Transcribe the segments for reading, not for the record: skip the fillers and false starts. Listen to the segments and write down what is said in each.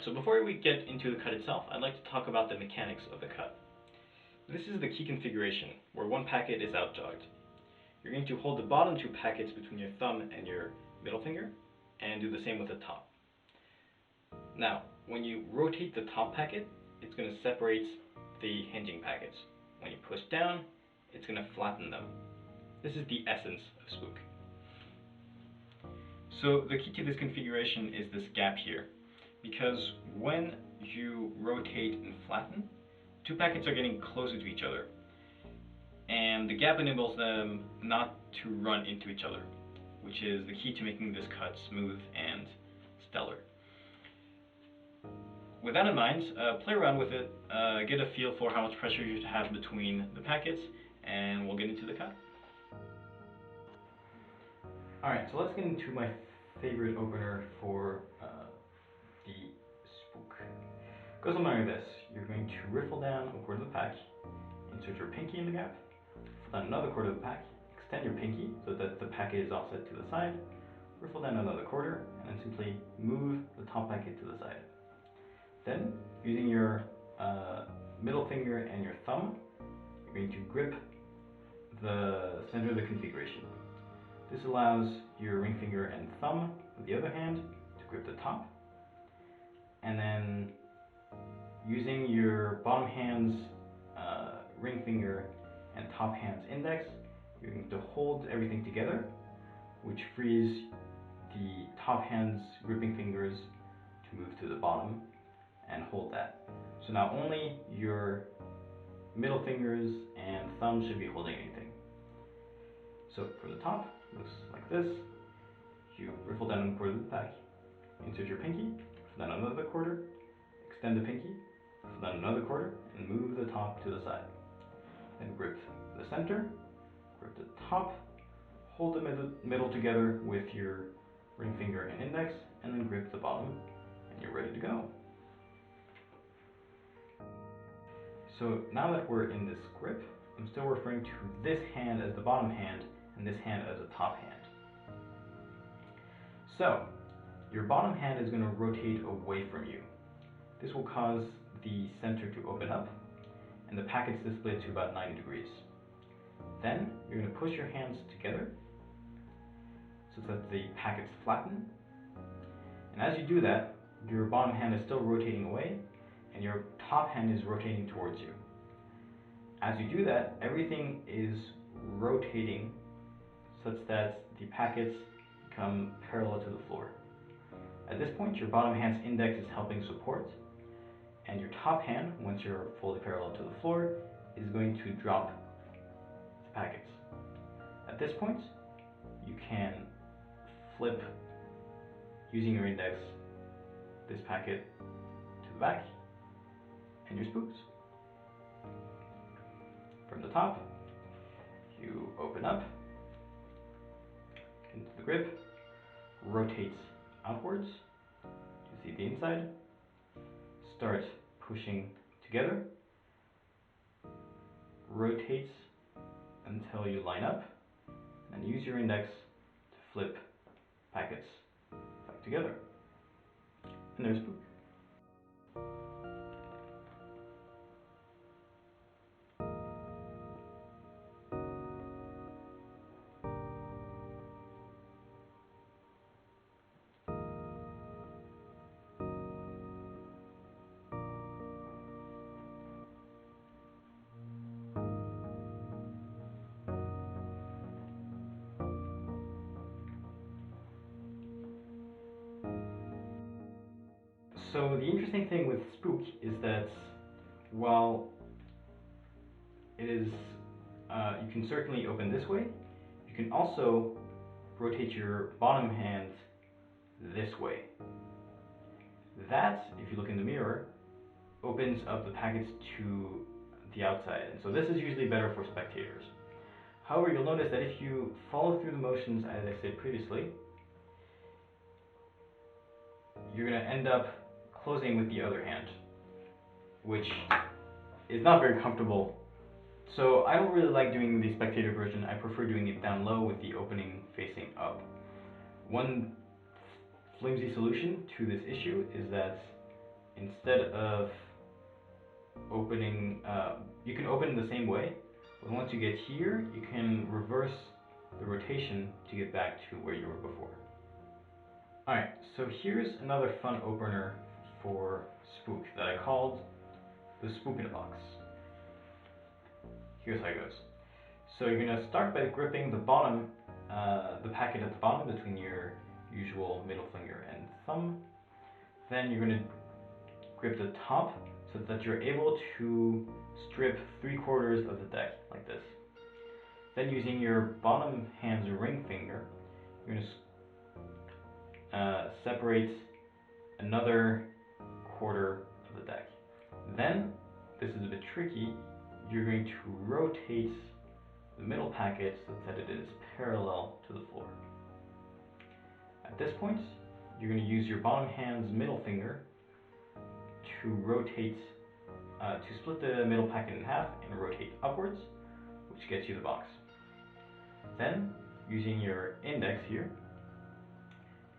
so before we get into the cut itself, I'd like to talk about the mechanics of the cut. This is the key configuration, where one packet is outjogged. You're going to hold the bottom two packets between your thumb and your middle finger, and do the same with the top. Now, when you rotate the top packet, it's going to separate the hinging packets. When you push down, it's going to flatten them. This is the essence of Spook. So the key to this configuration is this gap here, because when you rotate and flatten, two packets are getting closer to each other, and the gap enables them not to run into each other, which is the key to making this cut smooth and stellar. With that in mind, play around with it, get a feel for how much pressure you should have between the packets, and we'll get into the cut. Alright, so let's get into my favorite opener for the Spook. It goes something like this. You're going to riffle down a quarter of the pack, insert your pinky in the gap, riffle down another quarter of the pack, extend your pinky so that the packet is offset to the side, riffle down another quarter, and then simply move the top packet to the side. Then, using your middle finger and your thumb, you're going to grip the center of the configuration. This allows your ring finger and thumb, with the other hand, to grip the top. And then, using your bottom hand's ring finger and top hand's index, you're going to hold everything together, which frees the top hand's gripping fingers to move to the bottom and hold that. So now only your middle fingers and thumb should be holding anything. So from the top, it looks like this. You riffle down a quarter of the pack, insert your pinky, riffle down another quarter, extend the pinky, riffle down another quarter, and move the top to the side. Then grip the center, grip the top, hold the middle together with your ring finger and index, and then grip the bottom, and you're ready to go. So now that we're in this grip, I'm still referring to this hand as the bottom hand and this hand as the top hand. So, your bottom hand is going to rotate away from you. This will cause the center to open up and the packets to split to about 90 degrees. Then, you're going to push your hands together so that the packets flatten. And as you do that, your bottom hand is still rotating away and your top hand is rotating towards you. As you do that, everything is rotating such that the packets become parallel to the floor. At this point, your bottom hand's index is helping support, and your top hand, once you're fully parallel to the floor, is going to drop the packets. At this point, you can flip, using your index, this packet to the back, and your spooks. From the top, you open up into the grip, rotate outwards to see the inside, start pushing together, rotate until you line up, and use your index to flip packets back together. And there's Spook. So the interesting thing with Spook is that while it is, you can certainly open this way, you can also rotate your bottom hand this way. That, if you look in the mirror, opens up the packets to the outside, and so this is usually better for spectators. However, you'll notice that if you follow through the motions as I said previously, you're going to end up closing with the other hand, which is not very comfortable. So I don't really like doing the spectator version. I prefer doing it down low with the opening facing up. One flimsy solution to this issue is that instead of opening, you can open the same way, but once you get here, you can reverse the rotation to get back to where you were before. Alright, so here's another fun opener for Spook that I called the Spook in a Box. Here's how it goes. So you're going to start by gripping the bottom, the packet at the bottom between your usual middle finger and thumb. Then you're going to grip the top so that you're able to strip 3/4 of the deck like this. Then using your bottom hand's ring finger, you're going to separate another 1/4 of the deck. Then, this is a bit tricky, you're going to rotate the middle packet so that it is parallel to the floor. At this point, you're going to use your bottom hand's middle finger to rotate, to split the middle packet in half and rotate upwards, which gets you the box. Then, using your index here,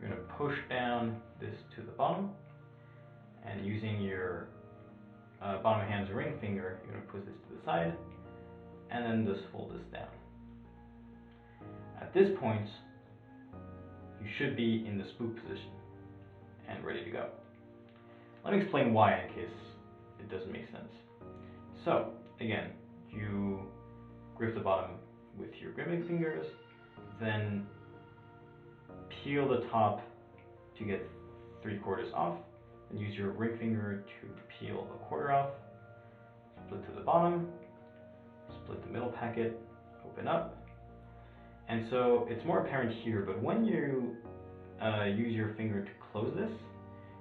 you're going to push down this to the bottom, and using your bottom hand's ring finger, you're going to push this to the side, and then just fold this down. At this point, you should be in the spook position and ready to go. Let me explain why in case it doesn't make sense. So, again, you grip the bottom with your gripping fingers, then peel the top to get 3/4 off, then use your ring finger to peel 1/4 off, split to the bottom, split the middle packet, open up. And so it's more apparent here, but when you use your finger to close this,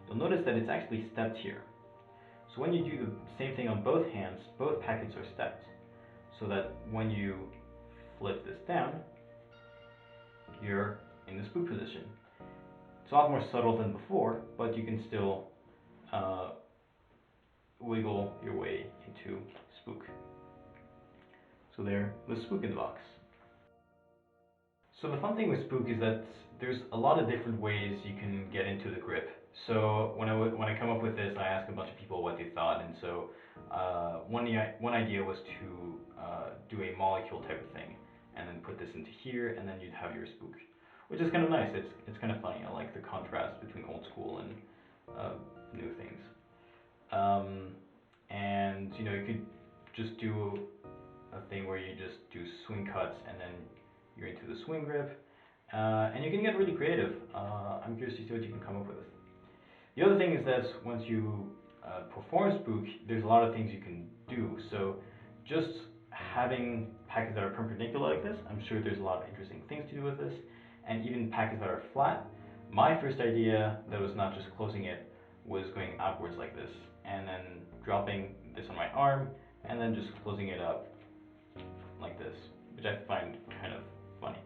you'll notice that it's actually stepped here. So when you do the same thing on both hands, both packets are stepped, so that when you flip this down, you're in the spook position. It's a lot more subtle than before, but you can still wiggle your way into spook. So there, the spook in the box. So the fun thing with Spook is that there's a lot of different ways you can get into the grip. So when I come up with this, I asked a bunch of people what they thought, and so one idea was to do a molecule type of thing, and then put this into here, and then you'd have your Spook, which is kind of nice. It's kind of funny. I like the contrast between old school and new things. And you know, you could just do a thing where you just do swing cuts, and then you're into the swing grip, and you can get really creative. I'm curious to see what you can come up with. The other thing is that once you perform Spook, there's a lot of things you can do. So just having packets that are perpendicular like this, I'm sure there's a lot of interesting things to do with this, and even packets that are flat. My first idea that was not just closing it was going outwards like this, and then dropping this on my arm, and then just closing it up like this, which I find kind of funny.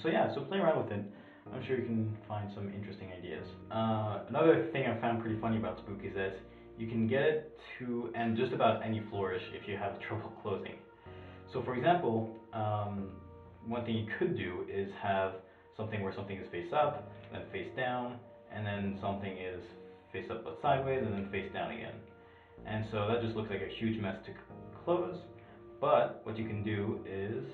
So yeah, so play around with it. I'm sure you can find some interesting ideas. Another thing I found pretty funny about Spook is that you can get it to end just about any flourish if you have trouble closing. So for example, one thing you could do is have something where something is face up, then face down, and then something is face up but sideways, and then face down again. And so that just looks like a huge mess to close, but what you can do is,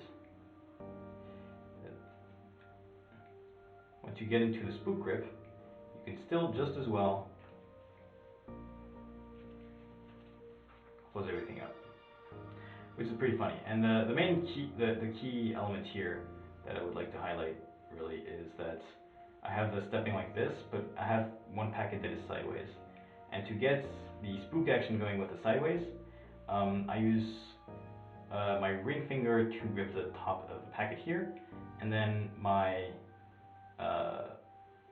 once you get into the Spook grip, you can still just as well close everything up, which is pretty funny. And the main key, the key element here that I would like to highlight really is that I have the stepping like this, but I have one packet that is sideways. And to get the Spook action going with the sideways, I use my ring finger to grip the top of the packet here, and then my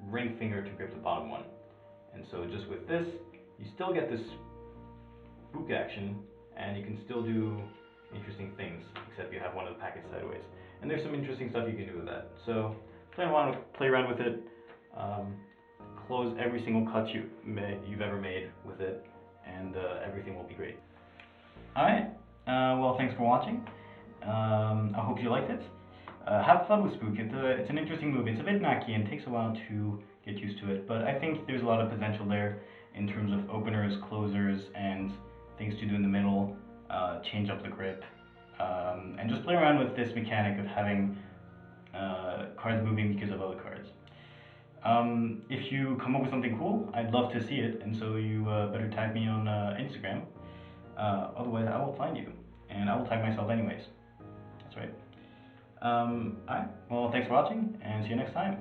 ring finger to grip the bottom one. And so just with this, you still get this Spook action, and you can still do interesting things, except you have one of the packets sideways. And there's some interesting stuff you can do with that. So play around with it. Close every single cut you've ever made with it, and everything will be great. Alright, well, thanks for watching. I hope you liked it. Have fun with Spook. It's an interesting move. It's a bit knacky and takes a while to get used to it, but I think there's a lot of potential there, in terms of openers, closers, and things to do in the middle, change up the grip, and just play around with this mechanic of having cards moving because of other cards. If you come up with something cool, I'd love to see it, and so you better tag me on Instagram. Otherwise, I will find you, and I will tag myself anyways. That's right. Alright, well, thanks for watching, and see you next time.